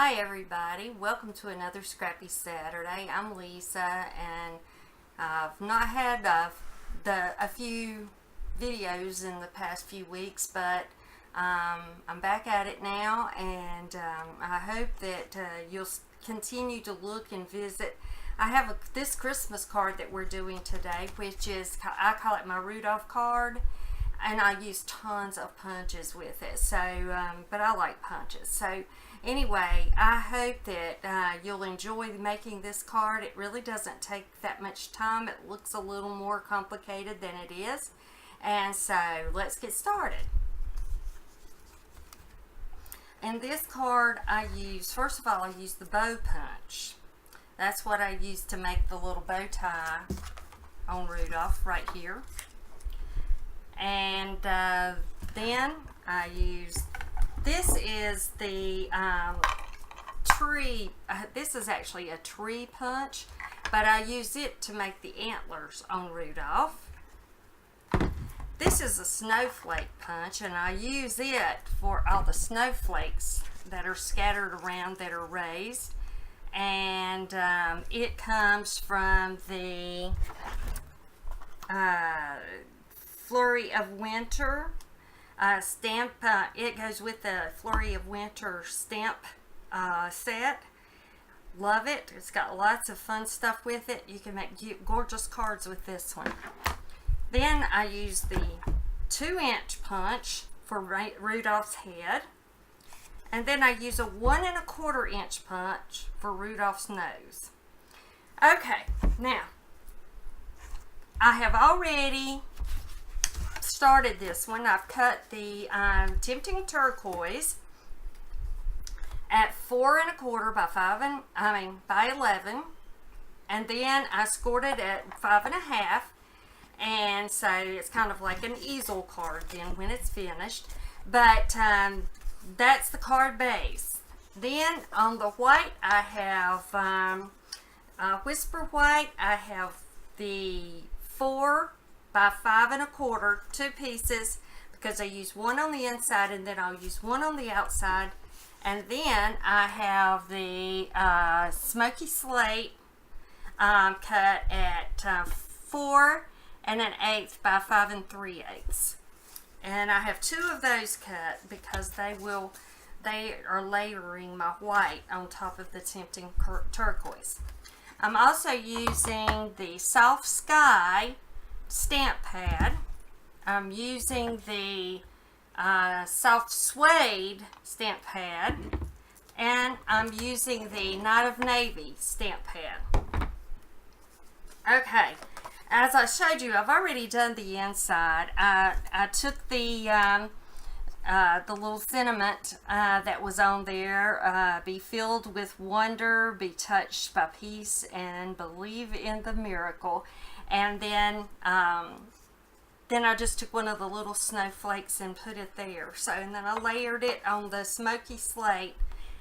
Hi everybody, welcome to another Scrappy Saturday. I'm Lisa, and I've not had a few videos in the past few weeks, but I'm back at it now, and I hope that you'll continue to look and visit. I have this Christmas card that we're doing today, which is, I call it my Rudolph card, and I use tons of punches with it, so but I like punches. So anyway, I hope that you'll enjoy making this card. It really doesn't take that much time. It looks a little more complicated than it is, and so let's get started. In this card, first of all, I use the bow punch. That's what I use to make the little bow tie on Rudolph right here. And then I use, this is the tree, this is actually a tree punch, but I use it to make the antlers on Rudolph. This is a snowflake punch, and I use it for all the snowflakes that are scattered around that are raised. And it comes from the Flurry of Winter stamp. It goes with the Flurry of Winter stamp set. Love it. It's got lots of fun stuff with it. You can make gorgeous cards with this one. Then I use the 2-inch punch for Rudolph's head. And then I use a 1 1/4 inch punch for Rudolph's nose. Okay, now I have already started this one. I've cut the Tempting Turquoise at 4 1/4 by 11, and then I scored it at 5 1/2, and so it's kind of like an easel card then when it's finished. But that's the card base. Then on the white, I have Whisper White. I have the 4 by 5 1/4, 2 pieces, because I use one on the inside and then I'll use one on the outside. And then I have the Smoky Slate cut at 4 1/8 by 5 3/8. And I have 2 of those cut because they are layering my white on top of the Tempting Turquoise. I'm also using the Soft Sky stamp pad. I'm using the Soft Suede stamp pad, and I'm using the Night of Navy stamp pad. Okay. As I showed you, I've already done the inside. I took the little sentiment that was on there, be filled with wonder, be touched by peace, and believe in the miracle. And then I just took one of the little snowflakes and put it there. So, and then I layered it on the Smoky Slate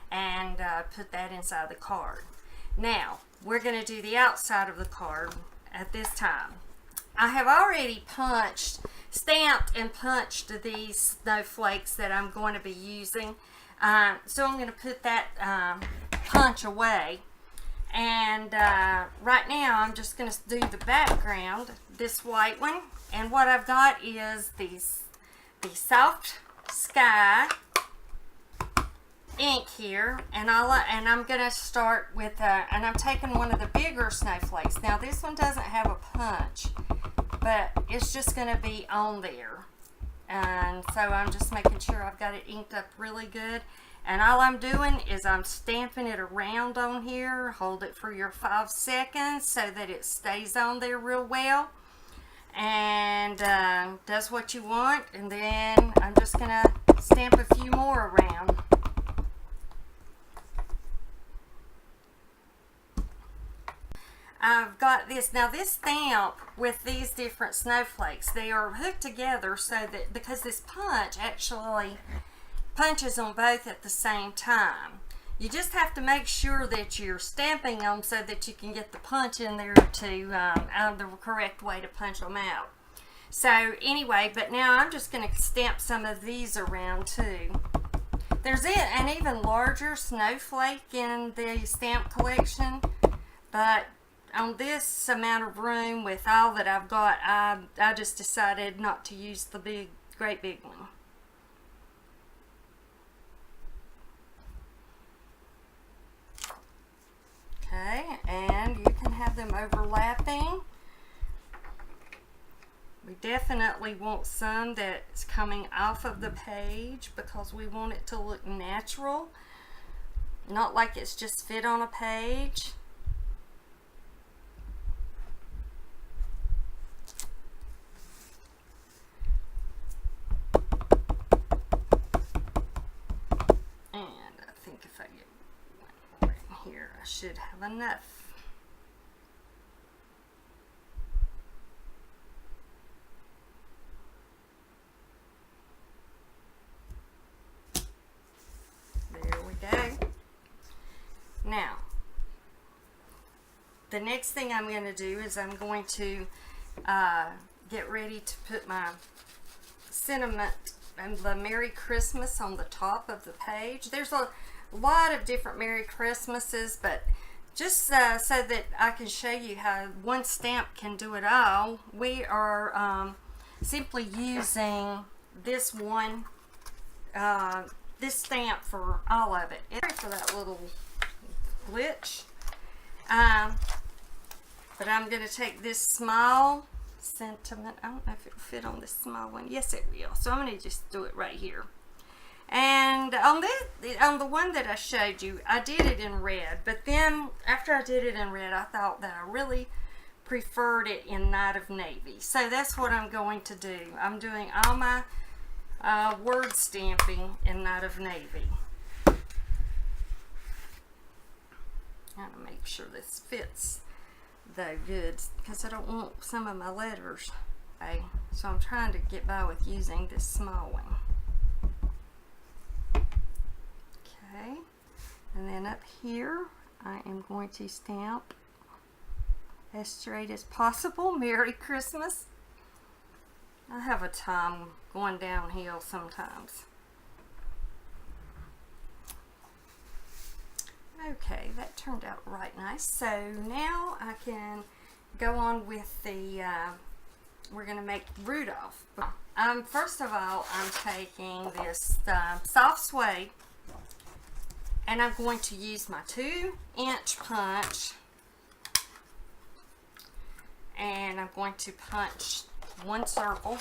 and put that inside the card. Now, we're going to do the outside of the card at this time. I have already stamped and punched these snowflakes that I'm going to be using. So I'm going to put that punch away. And right now I'm just going to do the background, this white one. And what I've got is the Soft Sky ink here, and I'm going to start with and I'm taking one of the bigger snowflakes. Now this one doesn't have a punch, but it's just going to be on there, and so I'm just making sure I've got it inked up really good. And all I'm doing is I'm stamping it around on here. Hold it for your 5 seconds so that it stays on there real well, and does what you want. And then I'm just going to stamp a few more around. I've got this. Now this stamp with these different snowflakes, they are hooked together so that, because this punch actually punches on both at the same time. You just have to make sure that you're stamping them so that you can get the punch in there to the correct way to punch them out. So anyway, but now I'm just going to stamp some of these around too. There's an even larger snowflake in the stamp collection, but on this amount of room with all that I've got, I just decided not to use the great big one. Okay, and you can have them overlapping. We definitely want some that's coming off of the page because we want it to look natural, not like it's just fit on a page. And I think if I get one more in here, I should have enough. Now, the next thing I'm going to do is I'm going to get ready to put my sentiment and the Merry Christmas on the top of the page. There's a lot of different Merry Christmases, but just so that I can show you how one stamp can do it all, we are simply using this one, this stamp for all of it. Sorry for that little glitch, but I'm going to take this small sentiment. I don't know if it'll fit on this small one. Yes, it will. So I'm going to just do it right here. And on the one that I showed you, I did it in red, but then after I did it in red, I thought that I really preferred it in Night of Navy. So that's what I'm going to do. I'm doing all my word stamping in Night of Navy. Trying to make sure this fits though good, because I don't want some of my letters. Okay, so I'm trying to get by with using this small one. Okay, and then up here I am going to stamp as straight as possible, Merry Christmas. I have a time going downhill sometimes. Okay, that turned out right nice. So now I can go on with the, we're going to make Rudolph. First of all, I'm taking this soft suede, and I'm going to use my 2-inch punch, and I'm going to punch one circle.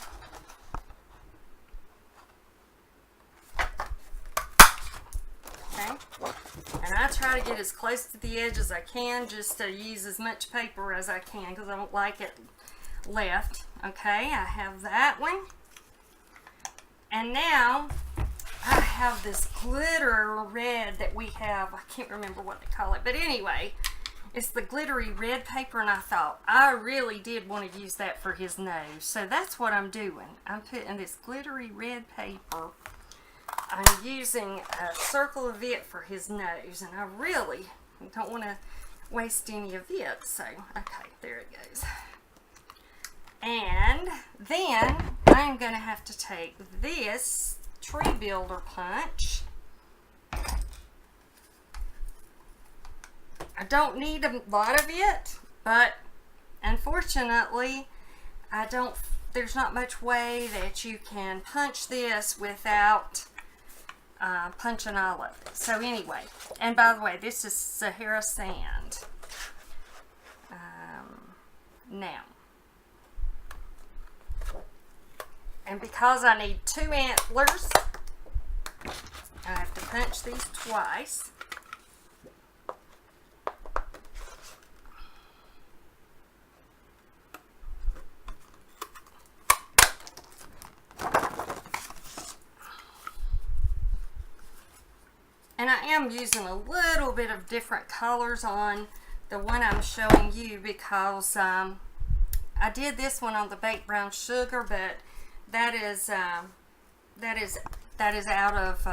Okay, and I try to get as close to the edge as I can, just to use as much paper as I can because I don't like it left. Okay, I have that one. And now I have this glitter red that we have. I can't remember what they call it, but anyway, it's the glittery red paper, and I thought I really did want to use that for his nose. So that's what I'm doing. I'm putting this glittery red paper. I'm using a circle of it for his nose, and I really don't want to waste any of it. So, okay, there it goes. And then I'm going to have to take this tree builder punch. I don't need a lot of it, but unfortunately, there's not much way that you can punch this without punching all of it. So anyway, and by the way, this is Sahara sand. Now, and because I need 2 antlers, I have to punch these twice. And I am using a little bit of different colors on the one I'm showing you because I did this one on the baked brown sugar, but that is out of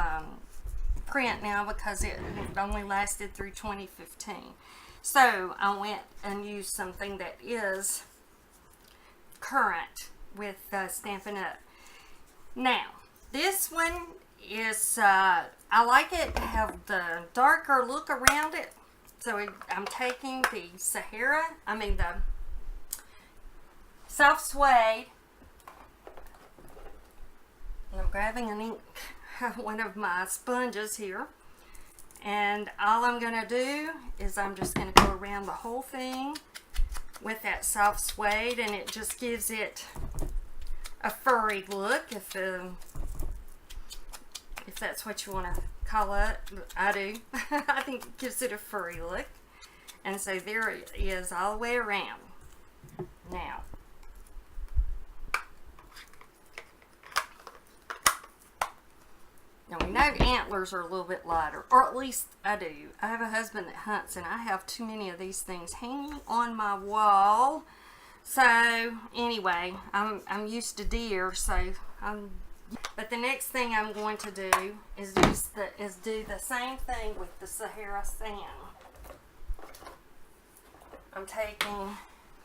print now because it only lasted through 2015. So I went and used something that is current with Stampin' Up. Now, this one is, I like it to have the darker look around it. So I'm taking the the soft suede, and I'm grabbing an ink, one of my sponges here. And all I'm going to do is I'm just going to go around the whole thing with that soft suede, and it just gives it a furry look, if that's what you want to call it. I do. I think it gives it a furry look. And so there it is all the way around. Now, we know antlers are a little bit lighter, or at least I do. I have a husband that hunts, and I have too many of these things hanging on my wall. So anyway, I'm used to deer, but the next thing I'm going to do is do the same thing with the Sahara sand. I'm taking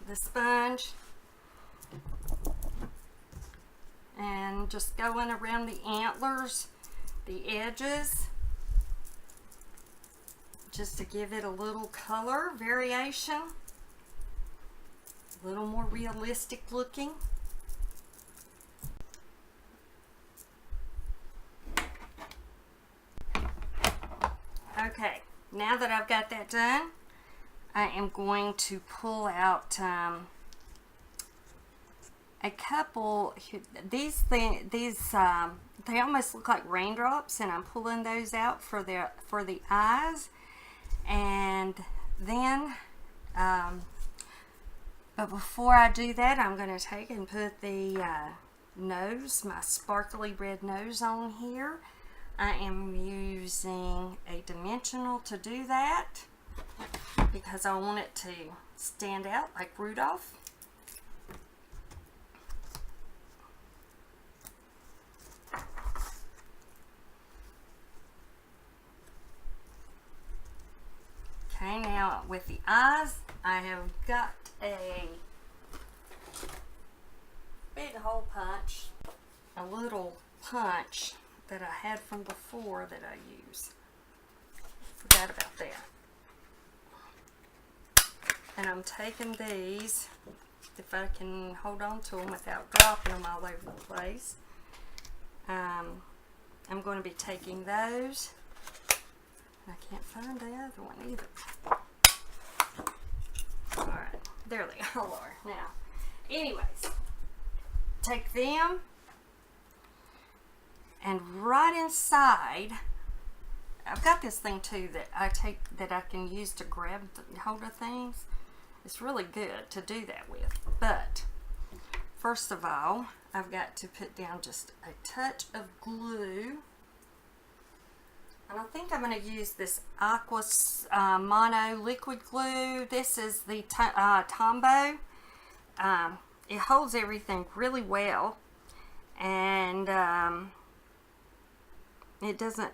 the sponge and just going around the antlers, the edges, just to give it a little color variation, a little more realistic looking. Okay, now that I've got that done, I am going to pull out a couple. These they almost look like raindrops, and I'm pulling those out for the eyes. And then, but before I do that, I'm going to take and put the nose, my sparkly red nose, on here. I am using a dimensional to do that because I want it to stand out like Rudolph. Okay, now with the eyes, I have got a big hole punch, a little punch that I had from before that I use. Forgot about that. And I'm taking these, if I can hold on to them without dropping them all over the place. I'm going to be taking those. I can't find the other one either. Alright, there they all are. Now, anyways, take them, and right inside, I've got this thing too that I can use to grab hold of things. It's really good to do that with. But first of all, I've got to put down just a touch of glue. And I think I'm going to use this Aqua Mono liquid glue. This is the Tombow. It holds everything really well, and it doesn't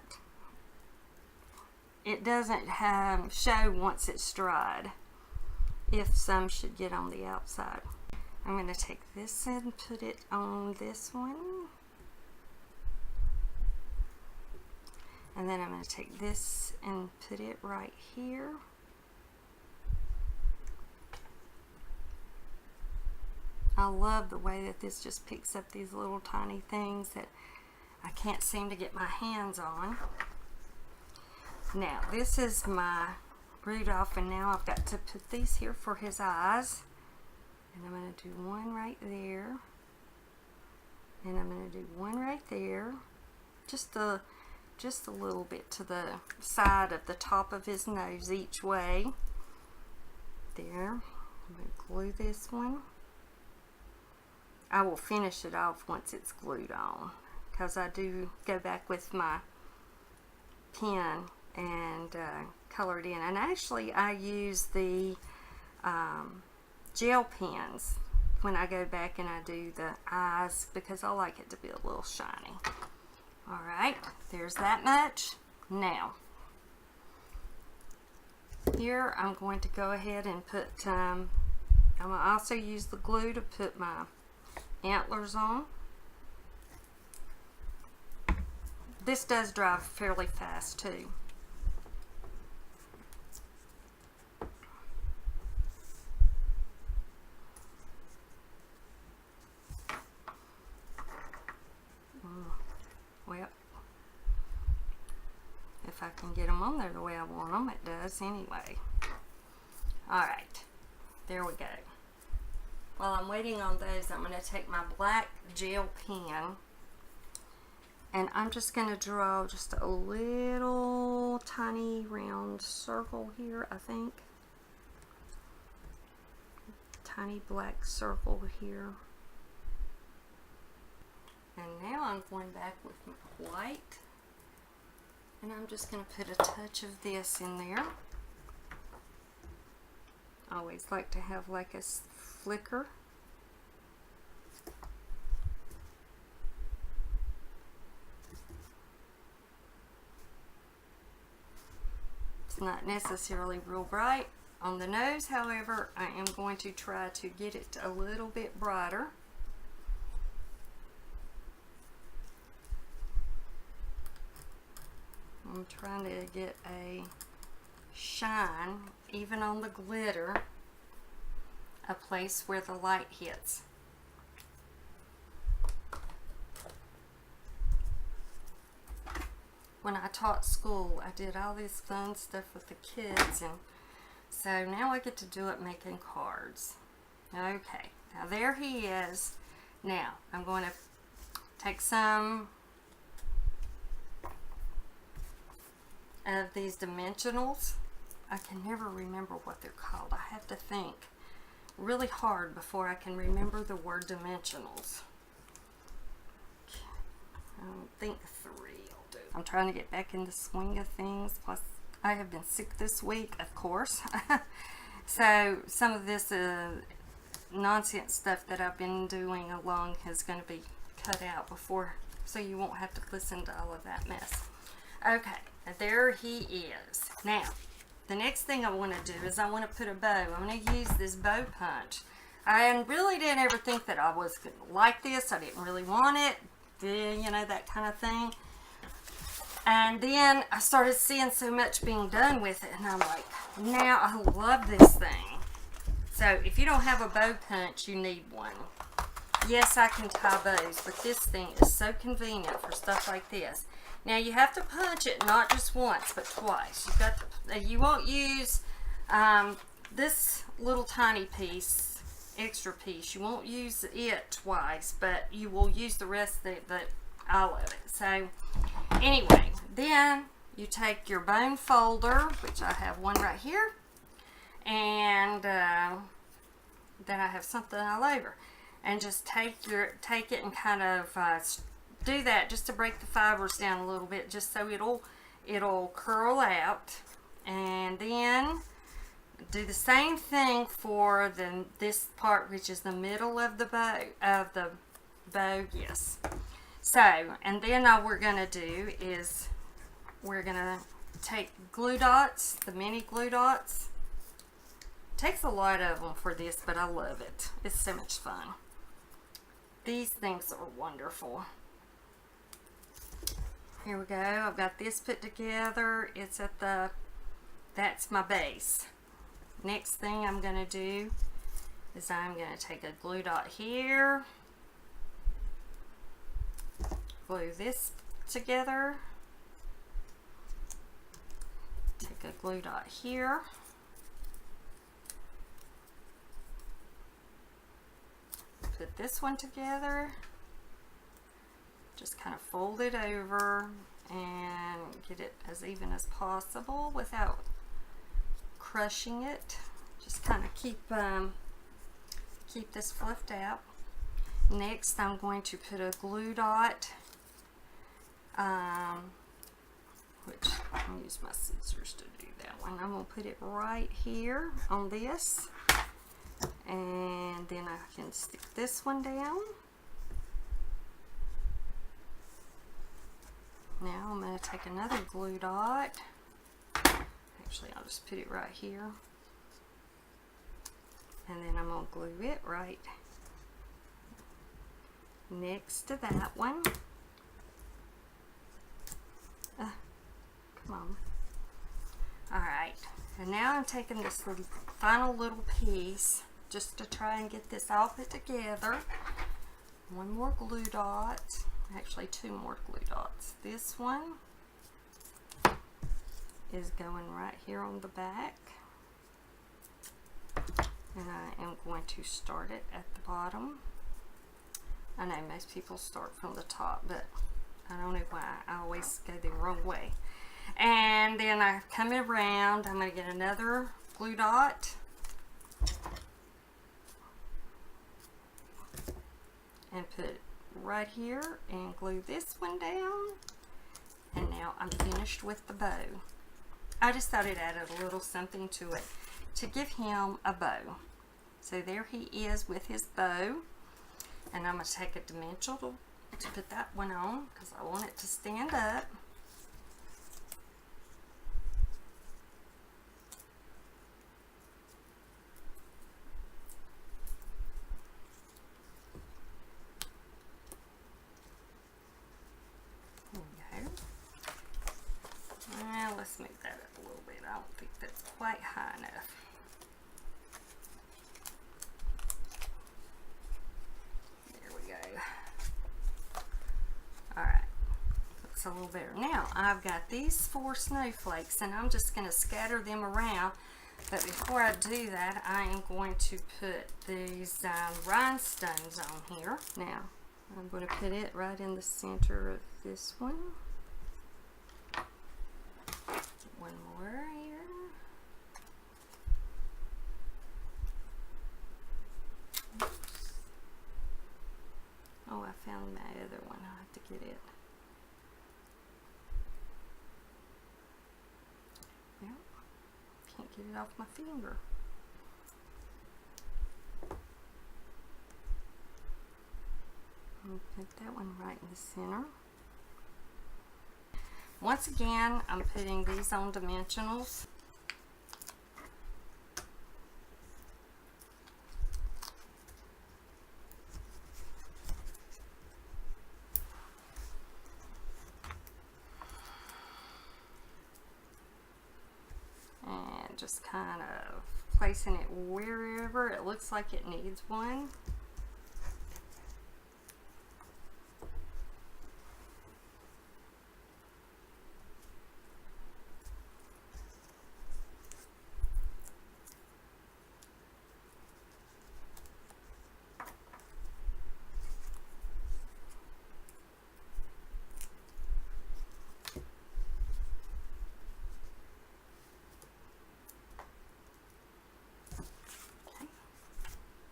show once it's dried, if some should get on the outside. I'm going to take this and put it on this one. And then I'm going to take this and put it right here. I love the way that this just picks up these little tiny things that I can't seem to get my hands on. Now, this is my Rudolph, and now I've got to put these here for his eyes. And I'm going to do one right there. And I'm going to do one right there. Just a little bit to the side of the top of his nose each way. There. I'm going to glue this one. I will finish it off once it's glued on, because I do go back with my pen and color it in. And actually I use the gel pens when I go back and I do the eyes, because I like it to be a little shiny. Alright, there's that much. Now, here I'm going to go ahead and put, I'm going to also use the glue to put my antlers on. this does dry fairly fast too. Well, if I can get them on there the way I want them, it does anyway. Alright, there we go. While I'm waiting on those, I'm going to take my black gel pen and I'm just going to draw just a little tiny round circle here, I think. Tiny black circle here. And now I'm going back with my white, and I'm just going to put a touch of this in there. I always like to have like a flicker. It's not necessarily real bright on the nose, however, I am going to try to get it a little bit brighter. I'm trying to get a shine, even on the glitter, a place where the light hits. When I taught school, I did all this fun stuff with the kids, and so now I get to do it making cards. Okay, now there he is. Now I'm going to take some of these dimensionals. I can never remember what they're called. I have to think really hard before I can remember the word dimensionals. I think 3 will do. I'm trying to get back in the swing of things, plus I have been sick this week, of course. So some of this nonsense stuff that I've been doing along is going to be cut out before, so you won't have to listen to all of that mess. Okay, there he is. Now, the next thing I want to do is I want to put a bow. I'm going to use this bow punch. I really didn't ever think that I was going to like this. I didn't really want it, you know, that kind of thing. And then I started seeing so much being done with it, and I'm like, now I love this thing. So if you don't have a bow punch, you need one. Yes, I can tie bows, but this thing is so convenient for stuff like this. Now you have to punch it not just once, but twice. You've got to, you won't use this little tiny piece, extra piece. You won't use it twice, but you will use the rest of it, all of it. So anyway, then you take your bone folder, which I have one right here, and then I have something all over, and just take it and kind of do that just to break the fibers down a little bit, just so it'll curl out. And then do the same thing for this part, which is the middle of the bow, yes. So, and then all we're gonna do is we're gonna take glue dots, the mini glue dots. Takes a lot of them for this, but I love it. It's so much fun. These things are wonderful. Here we go. I've got this put together. It's at that's my base. Next thing I'm going to do is I'm going to take a glue dot here. Glue this together. Take a glue dot here. Put this one together. Just kind of fold it over and get it as even as possible without crushing it. Just kind of keep this fluffed out. Next, I'm going to put a glue dot, which I'm going to use my scissors to do that one. I'm going to put it right here on this, and then I can stick this one down. Now I'm going to take another glue dot. Actually, I'll just put it right here. And then I'm going to glue it right next to that one. Come on. Alright, and now I'm taking this final little piece just to try and get this all put together. One more glue dot, actually two more glue dots. This one is going right here on the back, and I am going to start it at the bottom. I know most people start from the top, but I don't know why I always go the wrong way. And then I come around, I'm going to get another glue dot and put it right here and glue this one down. And now I'm finished with the bow. I just thought it added a little something to it to give him a bow. So there he is with his bow. And I'm going to take a dimensional to put that one on because I want it to stand up. Let's move that up a little bit. I don't think that's quite high enough. There we go. Alright, looks a little better. Now I've got these 4 snowflakes and I'm just going to scatter them around. But before I do that, I am going to put these rhinestones on here. Now I'm going to put it right in the center of this one. One more here. Oops. Oh, I found my other one. I'll have to get it. Well, can't get it off my finger. I'll put that one right in the center. Once again, I'm putting these on dimensionals. And just kind of placing it wherever it looks like it needs one.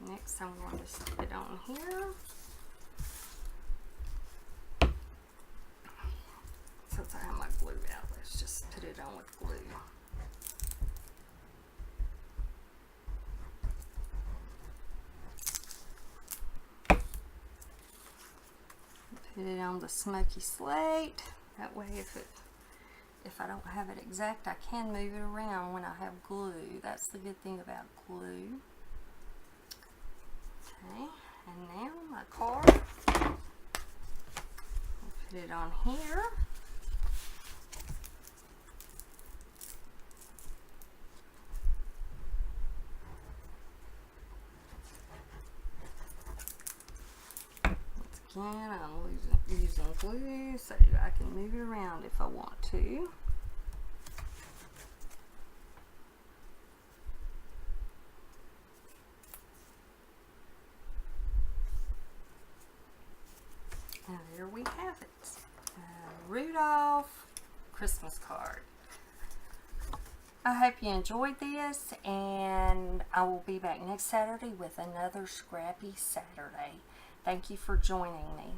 Next, I'm going to stick it on here. Since I have my glue out, let's just put it on with glue. Put it on the smoky slate. That way, if I don't have it exact, I can move it around when I have glue. That's the good thing about glue. Okay, and now my card. I'll put it on here. Once again, I'm using glue so I can move it around if I want to. And there we have it. Rudolph Christmas card. I hope you enjoyed this, and I will be back next Saturday with another Scrappy Saturday. Thank you for joining me.